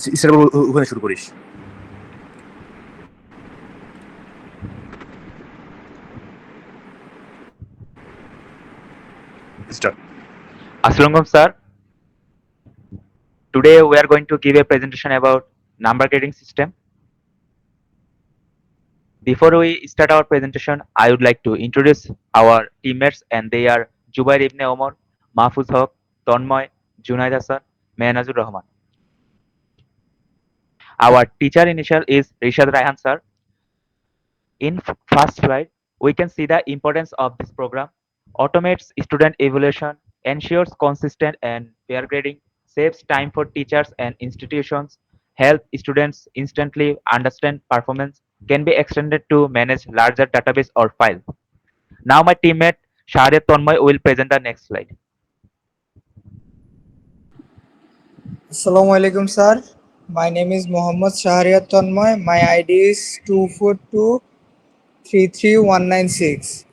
Start ওখানে শুরু করিস। Start. Assalamualaikum sir. Today we are going to give a presentation about number grading system. Before we start our presentation, I would like to introduce our teammates and they are Jubair Ibn Omar, Mahfuz Haq, Tonmoy, Junaid Hassan, Mehnazur Rahman. Our teacher initial is Rishad Raihan sir. In first slide, we can see the importance of this program. Automates student evaluation, ensures consistent and fair grading, saves time for teachers and institutions, help students instantly understand performance, can be extended to manage larger database or file. Now my teammate Shahriat Tonmoy will present the next slide. Assalamu alaikum, sir. My name is Mohammad Shahriyat Tanmoy. My ID is 242-33196.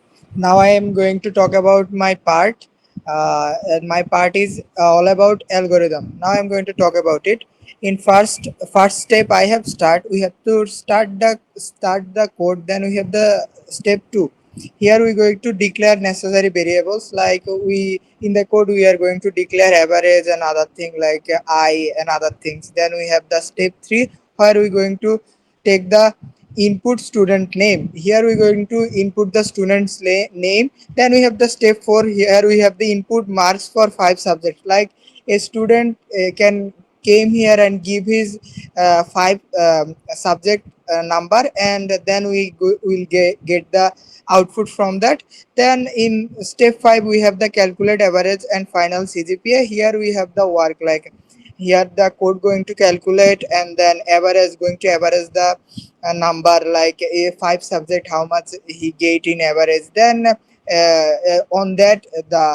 Now I am going to talk about my part. And my part is all about algorithm. Now I am going to talk about it. In first step, I have start. We have to start the code. Then we have the step 2. Here we are going to declare necessary variables, like we in the code we are going to declare average and other thing like I and other things. Then we have the step 3 where we are going to take the input student name. Here we are going to input the student's name. Then we have the step 4. Here we have the input marks for 5 subjects, like a student can came here and give his 5 subject number, and then will get the output from that. Then in step 5 we have the calculate average and final CGPA. Here we have the work, like here the code going to calculate and then average going to average the number, like a 5 subject how much he get in average. Then on that the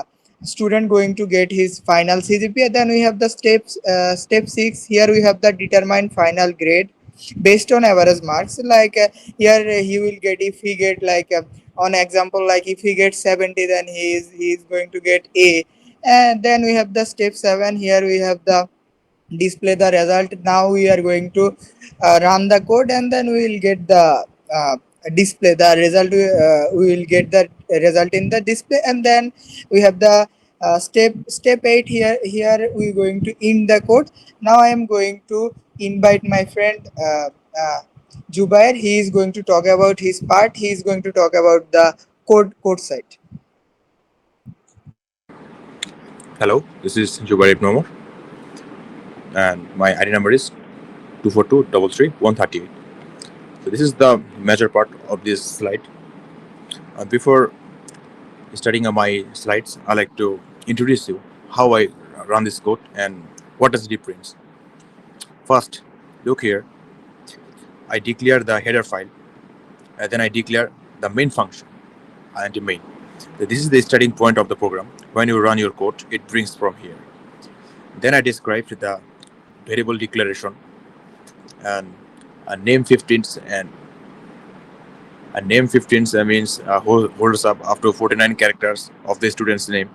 student going to get his final CGPA. Then we have the step 6. Here we have the determine final grade based on average marks, like here he will get, if he get like on example, like if he gets 70, then he is going to get A. And then we have the step 7. Here we have the display the result. Now we are going to run the code, and then we will get the display the result. We will get the result in the display. And then we have the step 8. Here we are going to in the code. Now I am going to invite my friend Jubair. He is going to talk about his part. He is going to talk about the code side. Hello, this is Jubair Ibn Omar, and my ID number is 242-33138. So this is the major part of this slide. Before starting my slides, I like to introduce you how I run this code and what is the difference. First, look here. I declare the header file, and then I declare the main function and the main. So this is the starting point of the program. When you run your code, it brings from here. Then I described the variable declaration and a name 15th, and a name 15th means holds up after 49 characters of the student's name.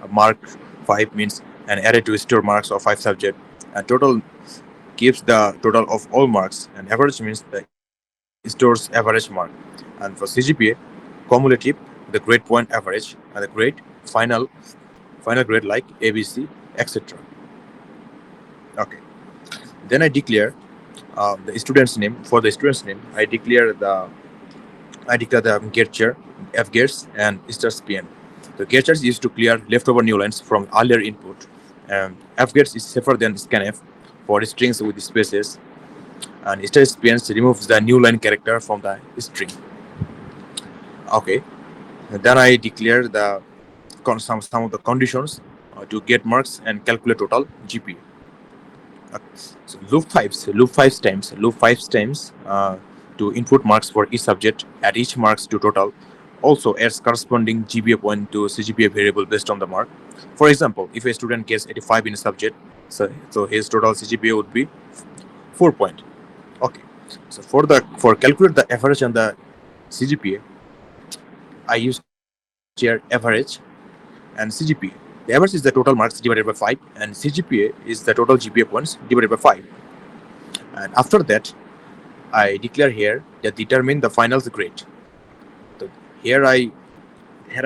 A mark 5 means an array to store marks of 5 subject, and total keeps the total of all marks, and average means the stores average mark. And for CGPA, cumulative, the grade point average, and the grade final grade like ABC, etc. Okay. Then I declare the student's name. For the student's name, I declare the get chair, F gets, and stars PN. The get chairs used to clear leftover new lines from earlier input. F gets is safer than scanf for strings with spaces, and stars PN removes the new line character from the string. Okay. Then I declare the some of the conditions to get marks and calculate total GPA. So loop five times to input marks for each subject, add each marks to total. Also adds corresponding GPA point to CGPA variable based on the mark. For example, if a student gets 85 in a subject, so his total CGPA would be 4 point. Okay. So for calculate the average and the CGPA, I use here average and CGPA. The average is the total marks divided by 5, and CGPA is the total GPA points divided by 5. and after that I declare here that determine the finals grade. So here I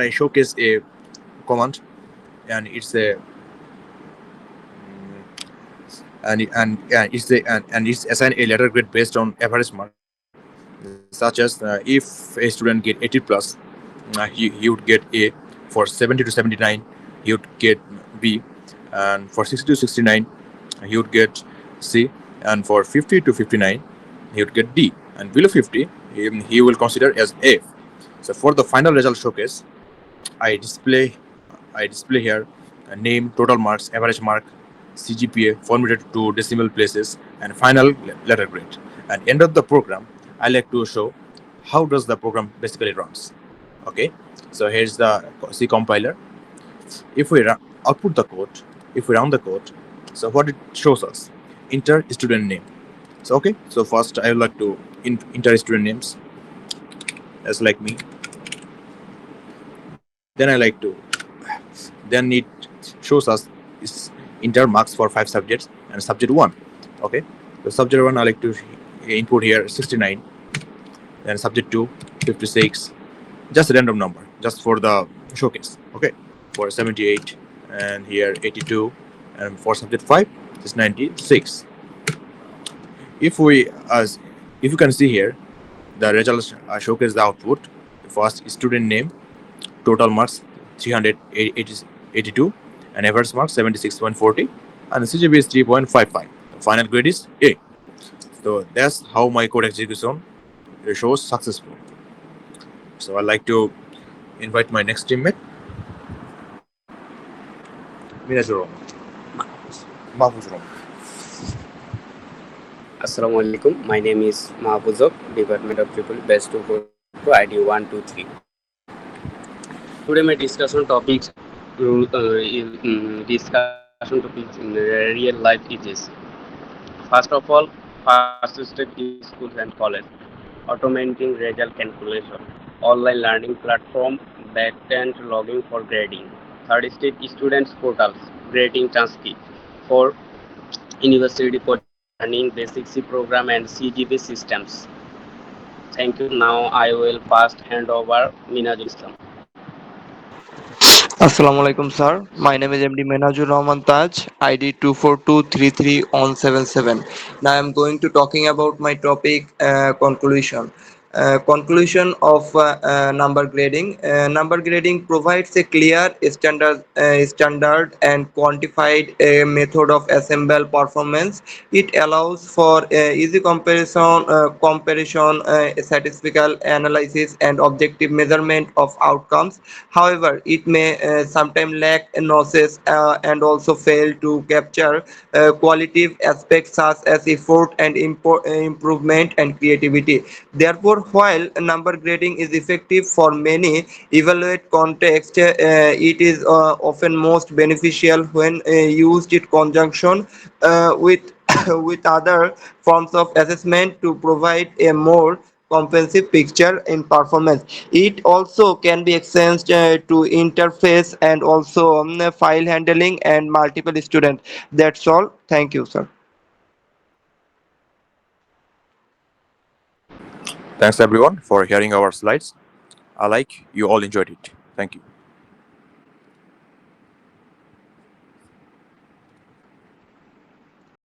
showcase a command, and it's a and it's assign a letter grade based on average mark, such as if a student get 80 plus, he would get A. For 70 to 79, he would get B, and for 60 to 69, he would get C, and for 50 to 59, he would get D, and below 50, he will consider as F. So for the final result showcase, I display I display here name, total marks, average mark, CGPA formatted to decimal places, and final letter grade. And end of the program, I like to show how does the program basically runs. Okay, so here's the C compiler. If we output the code, if we run the code, so what it shows us, enter student name. So okay, so first I would like to enter student names as like me. Then I like to then it shows us is enter marks for 5 subjects and subject 1. Okay, so subject 1 I like to input here 69, then subject 2 56, just a random number just for the showcase. Okay, for 78, and here 82, and for subject 5 is 96. If we as if you can see here, the results showcase the output. First student name, total marks 382, and average marks 76.40, and the CGPA is 3.55. The final grade is A. So that's how my code execution shows successful. So I'd like to invite my next teammate, Minazur Mahfuz Rom. Assalamu alaikum. My name is Mahfuzok, Department of Triple Best 242 ID 123. Today my discussion topics discussion topics in real life is first of all, first step in schools and college, automating result calculation, online learning platform, backend logging for grading. Third step, students portals, grading transcript for university coding, learning basic C program and CGP systems. Thank you. Now I will first hand over Minajul Islam. Assalamu alaikum, sir. My name is MD Menajur Rahman Taj, ID 24233-177. Now I'm going to talking about my topic conclusion. Conclusion of number grading. Number grading provides a clear, standard and quantified method of assemble performance. It allows for easy comparison, statistical analysis, and objective measurement of outcomes. However, it may sometimes lack nuances and also fail to capture qualitative aspects such as effort and improvement and creativity. Therefore, while number grading is effective for many evaluate contexts, it is often most beneficial when used in conjunction with with other forms of assessment to provide a more comprehensive picture in performance. It also can be extended to interface and also file handling and multiple students. That's all. Thank you, sir. Thanks everyone for hearing our slides. I like you all enjoyed it. Thank you.